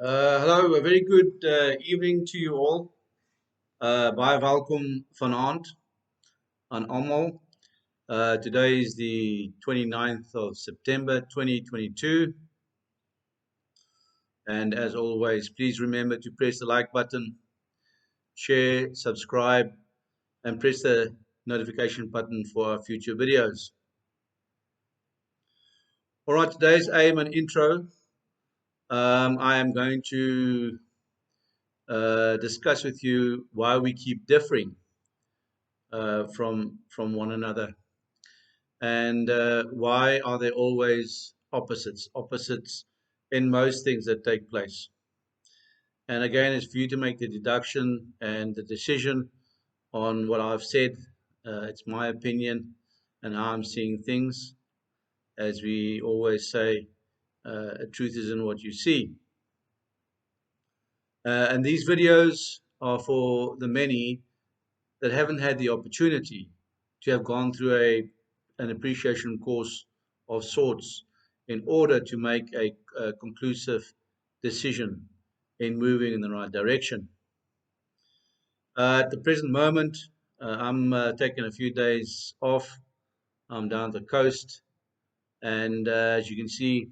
Hallo, a very good evening to you all. Baie welkom vanavond aan almal. Today is the 29th of September 2022. And as always, please remember to press the like button, share, subscribe, and press the notification button for our future videos. All right, today's aim and intro. I am going to discuss with you why we keep differing from one another, and why are there always opposites in most things that take place. And again, it's for you to make the deduction and the decision on what I've said. It's my opinion and how I'm seeing things. As we always say, truth is in what you see. And these videos are for the many that haven't had the opportunity to have gone through an appreciation course of sorts in order to make a conclusive decision in moving in the right direction. At the present moment, I'm taking a few days off. I'm down the coast, and as you can see,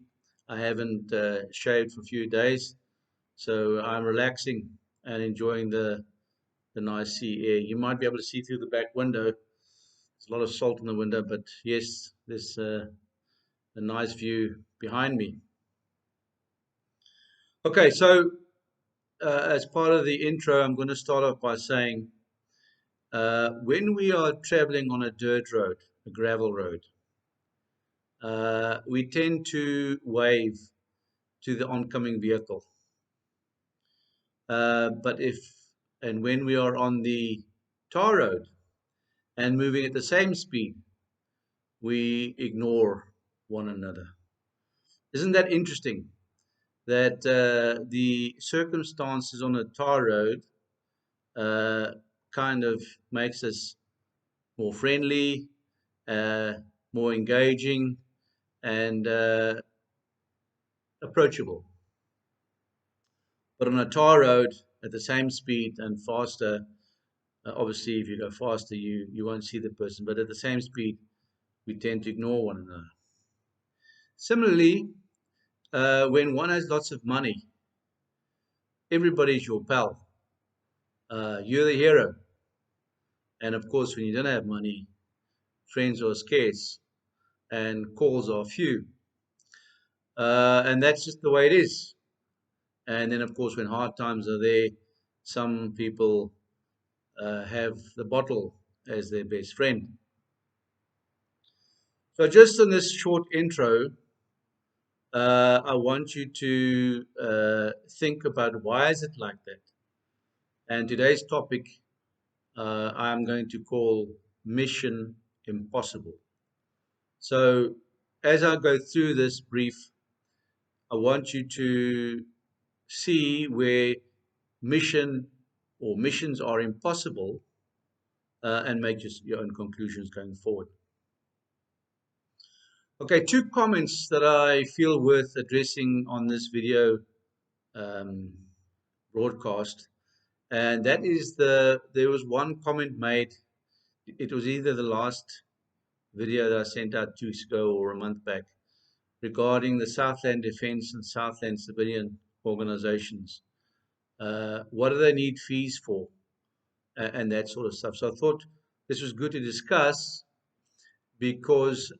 I haven't shaved for a few days, so I'm relaxing and enjoying the nice sea air. You might be able to see through the back window. There's a lot of salt in the window, but yes, there's a nice view behind me. Okay, so as part of the intro, I'm going to start off by saying when we are traveling on a dirt road, a gravel road, we tend to wave to the oncoming vehicle. And when we are on the tar road and moving at the same speed, we ignore one another. Isn't that interesting? That the circumstances on a tar road kind of makes us more friendly, uh, more engaging, and approachable. But on a tar road, at the same speed and faster, obviously, if you go faster, you won't see the person. But at the same speed, we tend to ignore one another. Similarly, when one has lots of money, everybody's your pal. You're the hero. And of course, when you don't have money, friends are scarce and calls are few. And that's just the way it is. And then, of course, when hard times are there, some people have the bottle as their best friend. So, just in this short intro, I want you to think about why is it like that. And today's topic I'm going to call Mission Impossible. So, as I go through this brief, I want you to see where mission or missions are impossible and make your own conclusions going forward. Okay, two comments that I feel worth addressing on this video um, broadcast, and that is there was one comment made. It was either the last video that I sent out 2 weeks ago or a month back regarding the Southland Defence and Southland Civilian organizations. What do they need fees for? And that sort of stuff. So I thought this was good to discuss because,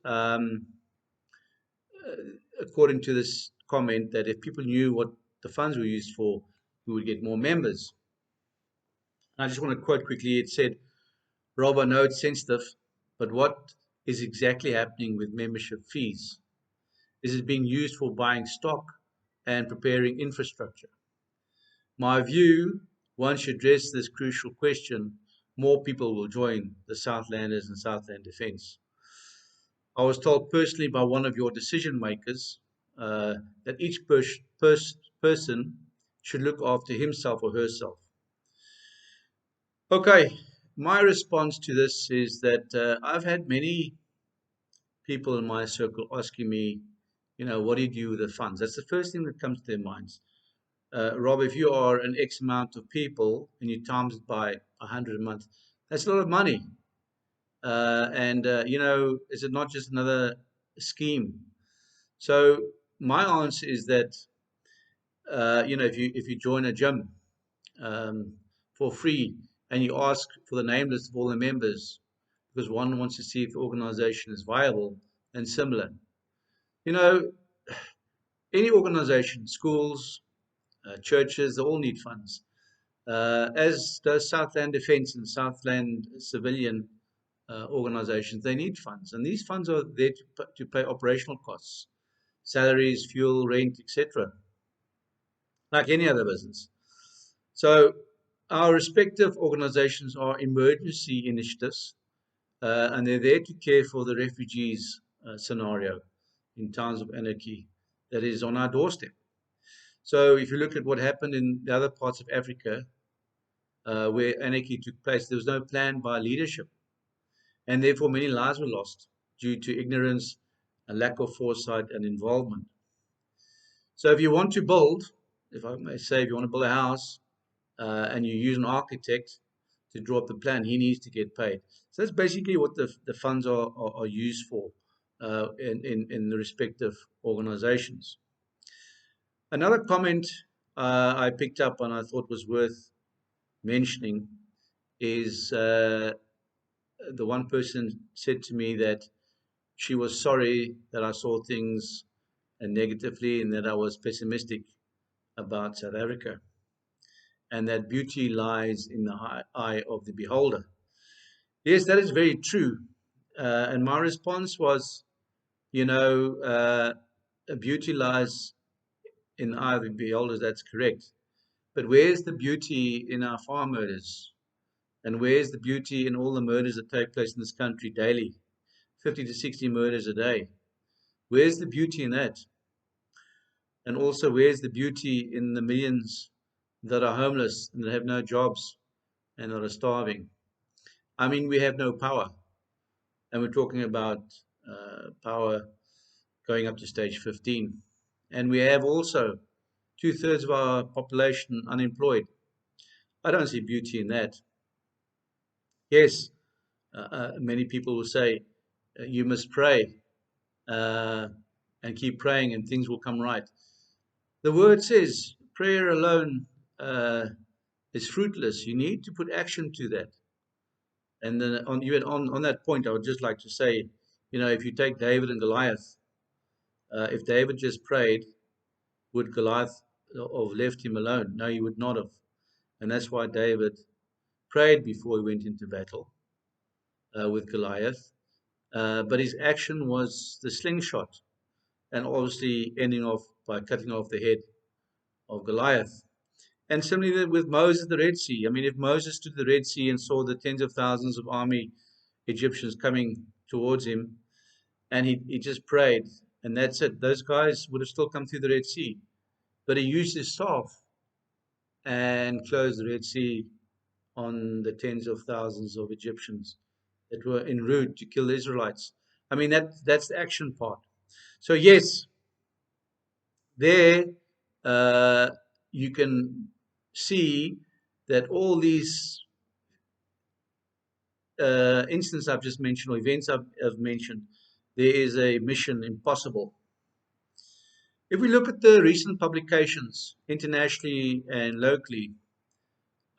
according to this comment, that if people knew what the funds were used for, we would get more members. And I just want to quote quickly. It said, Rob, I know it's sensitive, but what is exactly happening with membership fees? Is it being used for buying stock and preparing infrastructure? My view, once you address this crucial question, more people will join the Southlanders and Southland Defence. I was told personally by one of your decision makers that each person should look after himself or herself. Okay, my response to this is that I've had many people in my circle asking me, what do you do with the funds? That's the first thing that comes to their minds. Rob, if you are an X amount of people and you times it by 100 a month, that's a lot of money. Is it not just another scheme? So my answer is that, if you join a gym um, for free and you ask for the name list of all the members because one wants to see if the organization is viable and similar. You know, any organization, schools, churches, they all need funds. As does Southland Defence and Southland Civilian organizations, they need funds. And these funds are there to pay operational costs, salaries, fuel, rent, etc., like any other business. So our respective organizations are emergency initiatives, and they're there to care for the refugees scenario in times of anarchy that is on our doorstep. So if you look at what happened in the other parts of Africa where anarchy took place, there was no plan by leadership, and therefore many lives were lost due to ignorance, a lack of foresight and involvement. So if you want to build, if I may say, if you want to build a house and you use an architect to draw up the plan, he needs to get paid. So that's basically what the funds are used for in the respective organizations. Another comment I picked up and I thought was worth mentioning is the one person said to me that she was sorry that I saw things negatively and that I was pessimistic about South Africa, and that beauty lies in the eye of the beholder. Yes, that is very true. And my response was, beauty lies in the eye of the beholder. That's correct. But where's the beauty in our farm murders? And where's the beauty in all the murders that take place in this country daily? 50 to 60 murders a day. Where's the beauty in that? And also, where's the beauty in the millions that are homeless and that have no jobs and that are starving? I mean, we have no power. And we're talking about power going up to stage 15. And we have also two-thirds of our population unemployed. I don't see beauty in that. Yes, many people will say, you must pray uh, and keep praying and things will come right. The word says prayer alone is fruitless. You need to put action to that. And then on that point, I would just like to say, if you take David and Goliath, if David just prayed, would Goliath have left him alone? No, he would not have. And that's why David prayed before he went into battle with Goliath. But his action was the slingshot, and obviously ending off by cutting off the head of Goliath. And similarly with Moses at the Red Sea. I mean, if Moses stood at the Red Sea and saw the tens of thousands of army Egyptians coming towards him, and he just prayed, and that's it. Those guys would have still come through the Red Sea. But he used his staff and closed the Red Sea on the tens of thousands of Egyptians that were en route to kill the Israelites. I mean, that's the action part. So yes, there you can see that all these instances I've just mentioned, or events I've mentioned, there is a mission impossible. If we look at the recent publications, internationally and locally,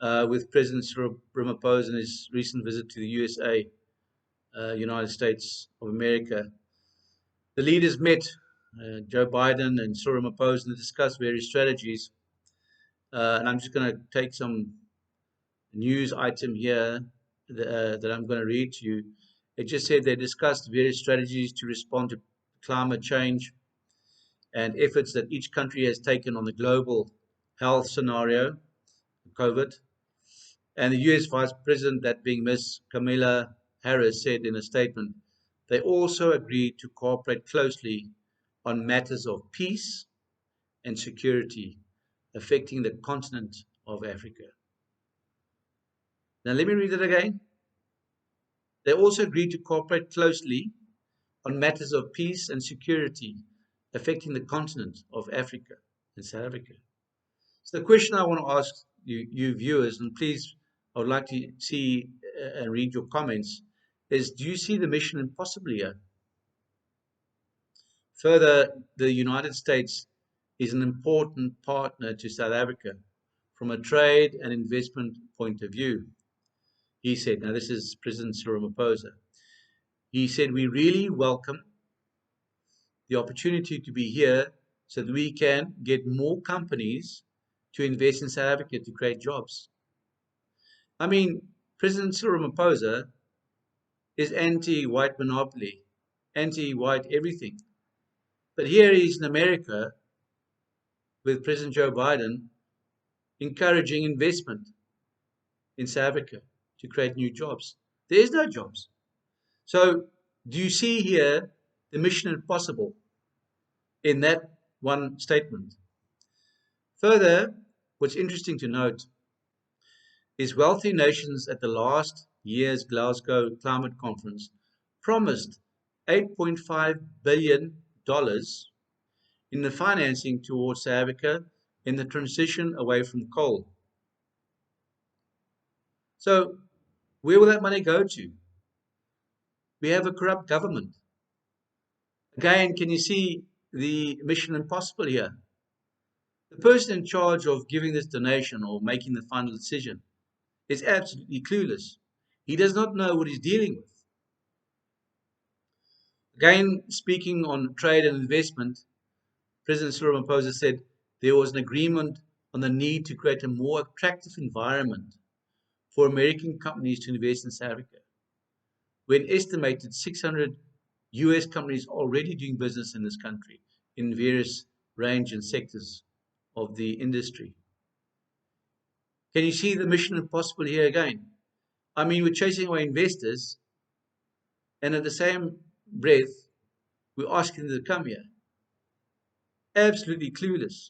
with President Cyril Ramaphosa and his recent visit to the USA, United States of America, the leaders met, Joe Biden and Cyril Ramaphosa, and discussed various strategies. And I'm just going to take some news item here that I'm going to read to you. It just said they discussed various strategies to respond to climate change and efforts that each country has taken on the global health scenario, COVID. And the US Vice President, that being Ms. Kamala Harris, said in a statement, they also agreed to cooperate closely on matters of peace and security affecting the continent of Africa. Now, let me read it again. They also agreed to cooperate closely on matters of peace and security affecting the continent of Africa and South Africa. So the question I want to ask you viewers, and please, I would like to see and read your comments, is do you see the mission impossible here? Further, the United States is an important partner to South Africa from a trade and investment point of view. He said, now this is President Cyril Ramaphosa. He said, we really welcome the opportunity to be here so that we can get more companies to invest in South Africa to create jobs. I mean, President Cyril Ramaphosa is anti-white monopoly, anti-white everything. But here he's in America with President Joe Biden encouraging investment in South Africa to create new jobs. There is no jobs. So do you see here the mission impossible in that one statement? Further, what's interesting to note is wealthy nations at the last year's Glasgow Climate Conference promised $8.5 billion in the financing towards South Africa in the transition away from coal. So where will that money go to? We have a corrupt government. Again, can you see the mission impossible here? The person in charge of giving this donation or making the final decision is absolutely clueless. He does not know what he's dealing with. Again, speaking on trade and investment, President Cyril Ramaphosa said there was an agreement on the need to create a more attractive environment for American companies to invest in South Africa. When estimated 600 US companies already doing business in this country in various range and sectors of the industry. Can you see the mission impossible here again? I mean, we're chasing away investors, and at the same breath, we're asking them to come here. Absolutely clueless.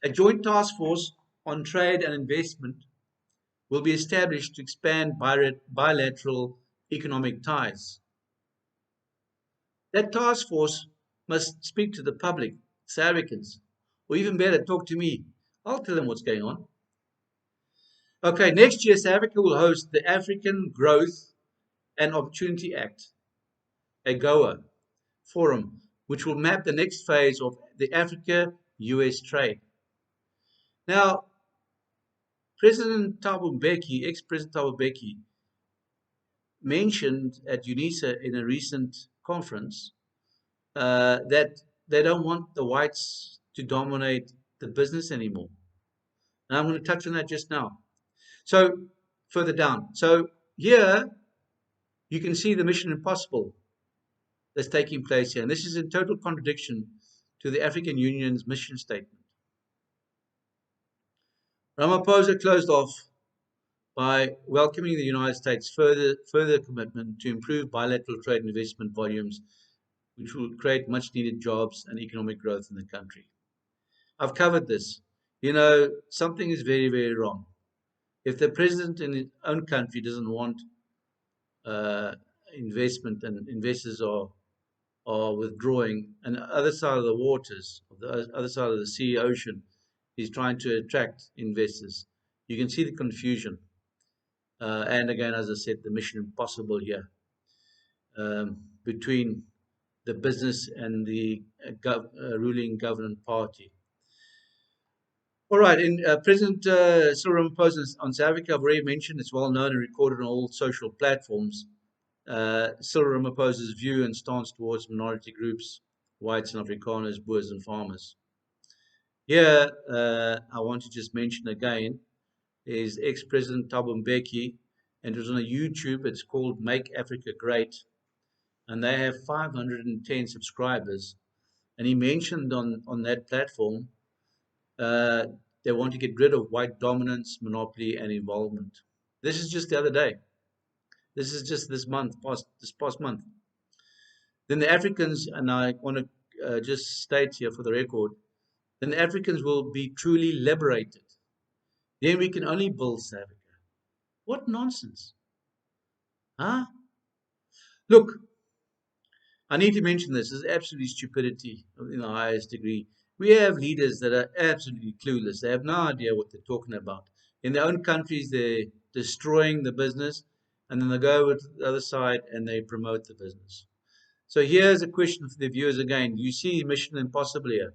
A joint task force on trade and investment will be established to expand bilateral economic ties. That task force must speak to the public, South Africans, or even better, talk to me. I'll tell them what's going on. Okay, next year, South Africa will host the African Growth and Opportunity Act, AGOA forum, which will map the next phase of the Africa-US trade. Now, President Thabo Mbeki, ex-President Thabo Mbeki, mentioned at UNISA in a recent conference that they don't want the whites to dominate the business anymore. And I'm going to touch on that just now. So further down. So here you can see the mission impossible that's taking place here. And this is in total contradiction to the African Union's mission statement. Ramaphosa closed off by welcoming the United States' further commitment to improve bilateral trade and investment volumes, which will create much needed jobs and economic growth in the country. I've covered this. You know, something is very, very wrong. If the president in his own country doesn't want investment and investors are withdrawing, and the other side of the waters, the other side of the sea, ocean, is trying to attract investors, you can see the confusion. And again, as I said, the mission impossible here between the business and the ruling government party. All right, in President Cyril Ramaphosa on South Africa, I've already mentioned, it's well known and recorded on all social platforms. Cyril Ramaphosa's view and stance towards minority groups, whites and Afrikaners, Boers and farmers. Here, I want to just mention again, is ex-President Thabo Mbeki, and it was on a YouTube, it's called Make Africa Great, and they have 510 subscribers. And he mentioned on that platform, they want to get rid of white dominance, monopoly, and involvement. This is just the other day. This is just this past month. Then the Africans, and I want to just state here for the record, then the Africans will be truly liberated. Then we can only build South Africa. What nonsense. Huh? Look, I need to mention this. This is absolutely stupidity in the highest degree. We have leaders that are absolutely clueless. They have no idea what they're talking about. In their own countries, they're destroying the business, and then they go over to the other side and they promote the business. So here's a question for the viewers again. Do you see Mission Impossible here?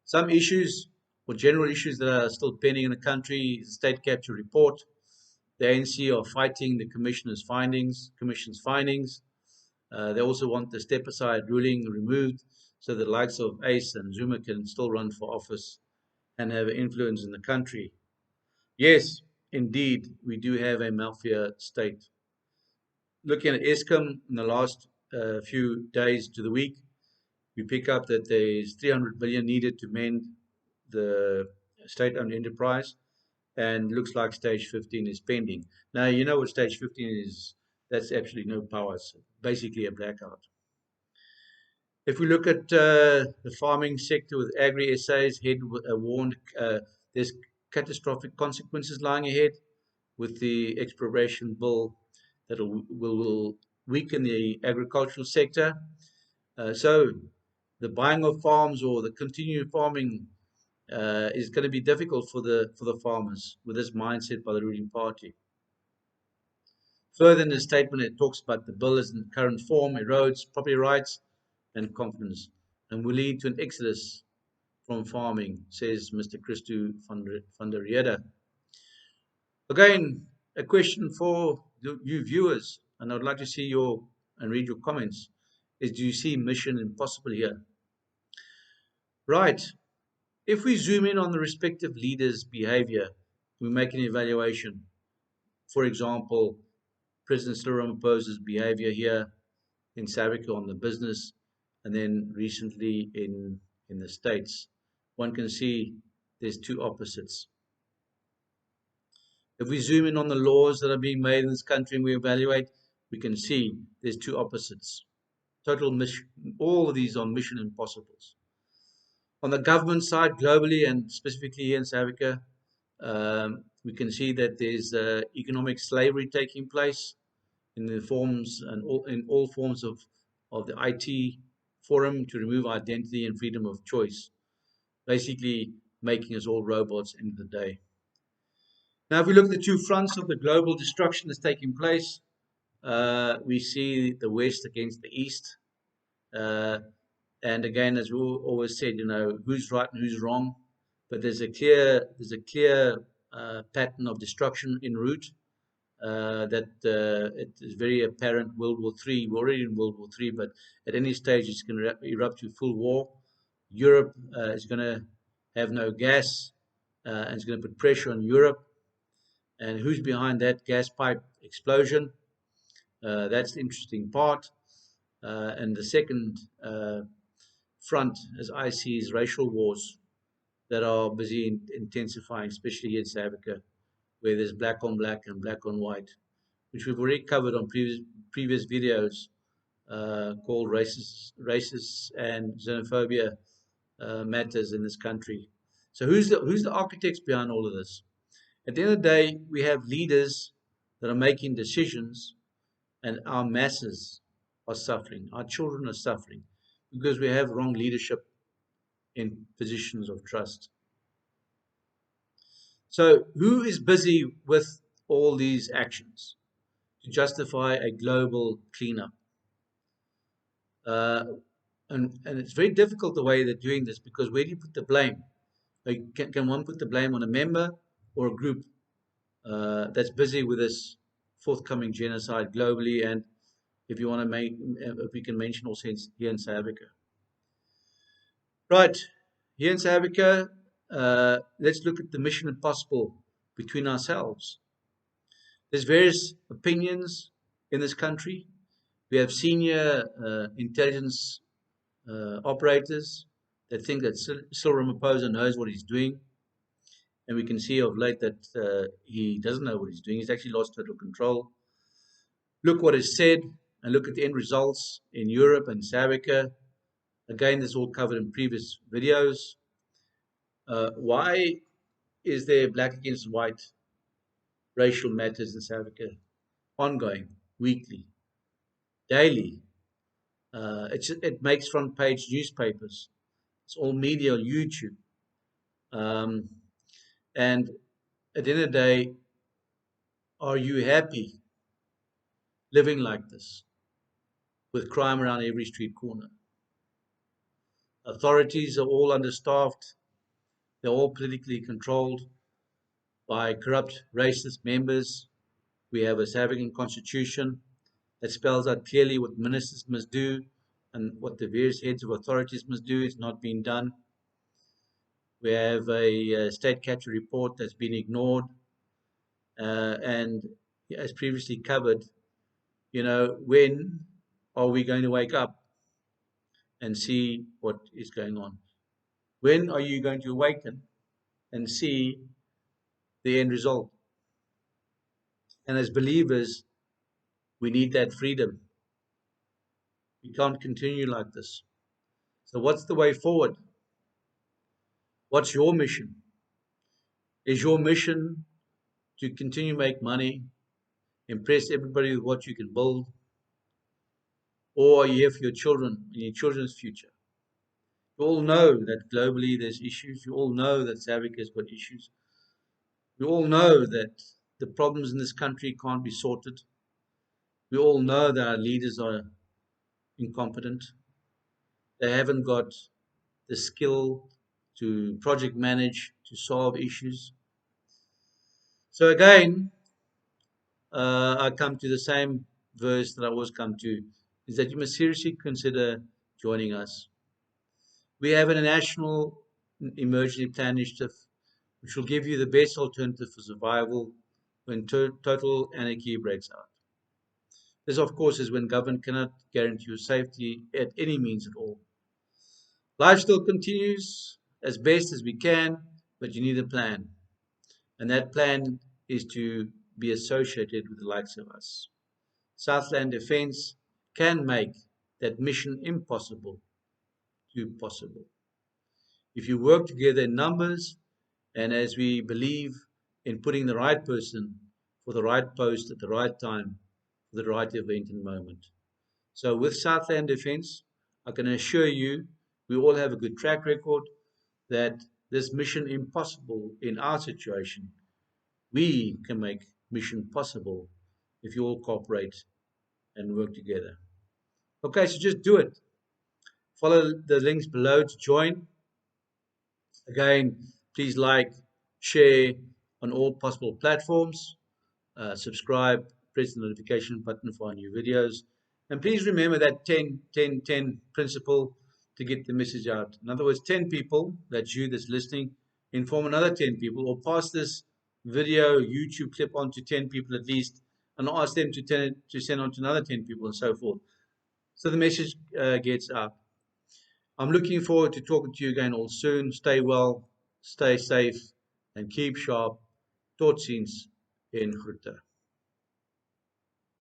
Some issues or general issues that are still pending in the country, the state capture report. The ANC are fighting the commission's findings. They also want the step aside ruling removed so that the likes of Ace and Zuma can still run for office and have influence in the country. Yes, indeed, we do have a mafia state. Looking at Eskom in the last few days to the week, we pick up that there's 300 billion needed to mend the state-owned enterprise, and looks like stage 15 is pending. Now, you know what stage 15 is. That's absolutely no powers, basically a blackout. If we look at the farming sector with Agri SA's head warned, there's catastrophic consequences lying ahead with the expropriation bill that will weaken the agricultural sector. So the buying of farms or the continued farming is going to be difficult for the farmers with this mindset by the ruling party. Further in the statement, it talks about the bill as in current form erodes property rights and confidence and will lead to an exodus from farming, says Mr. Christo van der Riede. Again, a question for you viewers, and I'd like to see your and read your comments, is do you see Mission Impossible here? Right. If we zoom in on the respective leaders' behavior, we make an evaluation. For example, President Cyril Ramaphosa's behavior here in South Africa on the business, and then recently in the States. One can see there's two opposites. If we zoom in on the laws that are being made in this country and we evaluate, we can see there's two opposites. Total mission, all of these are mission impossibles. On the government side, globally and specifically here in South Africa, we can see that there's economic slavery taking place in the forms and in all forms of the IT forum to remove identity and freedom of choice, basically making us all robots end of the day. Now, if we look at the two fronts of the global destruction that's taking place, we see the West against the East. And again, as we always said, you know, who's right and who's wrong. But there's a clear pattern of destruction en route. That it is very apparent. World War III, we're already in World War III, but at any stage it's going to erupt to full war. Europe is going to have no gas, and it's going to put pressure on Europe. And who's behind that gas pipe explosion? That's the interesting part. And the second front, as I see, is racial wars that are busy intensifying, especially here in South Africa, where there's black on black and black on white, which we've already covered on previous videos called racist and xenophobia matters in this country. So who's the architects behind all of this? At the end of the day, we have leaders that are making decisions, and our masses are suffering. Our children are suffering because we have wrong leadership in positions of trust. So who is busy with all these actions to justify a global cleanup? Uh, and it's very difficult the way they're doing this, because where do you put the blame? Like, can one put the blame on a member or a group that's busy with this forthcoming genocide globally? And if you want to make, if we can mention also here in South Africa. Right, here in South Africa, let's look at the mission impossible between ourselves. There's various opinions in this country. We have senior intelligence operators that think that Cyril Ramaphosa knows what he's doing. And we can see of late that he doesn't know what he's doing. He's actually lost total control. Look what is said and look at the end results in Europe and South Africa. Again, this is all covered in previous videos. Why is there black against white racial matters in South Africa? Ongoing, weekly, daily. It makes front page newspapers. It's all media on YouTube. Um, and at the end of the day, are you happy living like this with crime around every street corner? Authorities are all understaffed. They're all politically controlled by corrupt, racist members. We have a South African constitution that spells out clearly what ministers must do and what the various heads of authorities must do. It's not being done. We have a state capture report that's been ignored. And as previously covered, when are we going to wake up and see what is going on? When are you going to awaken and see the end result? And as believers, we need that freedom. We can't continue like this. So what's the way forward? What's your mission? Is your mission to continue to make money, impress everybody with what you can build? Or are you here for your children and your children's future? You all know that globally there's issues. You all know that South Africa has got issues. We all know that the problems in this country can't be sorted. We all know that our leaders are incompetent. They haven't got the skill to project manage, to solve issues. So again, I come to the same verse that I always come to, is that you must seriously consider joining us. We have a national emergency plan initiative which will give you the best alternative for survival when total anarchy breaks out. This, of course, is when government cannot guarantee your safety at any means at all. Life still continues as best as we can, but you need a plan. And that plan is to be associated with the likes of us. Southland Defence can make that mission impossible to possible. If you work together in numbers, and as we believe in putting the right person for the right post at the right time, for the right event and moment. So with Southland Defence, I can assure you, we all have a good track record that this mission impossible in our situation, we can make mission possible if you all cooperate and work together. Okay, so just do it. Follow the links below to join. Again, please like, share on all possible platforms, subscribe, press the notification button for our new videos. And please remember that 10-10-10 principle to get the message out. In other words, 10 people, that's you that's listening, inform another 10 people, or pass this video, YouTube clip on to 10 people at least, and ask them to send on to another 10 people and so forth. So the message gets out. I'm looking forward to talking to you again all soon. Stay well, stay safe, and keep sharp. Tot ziens en groete.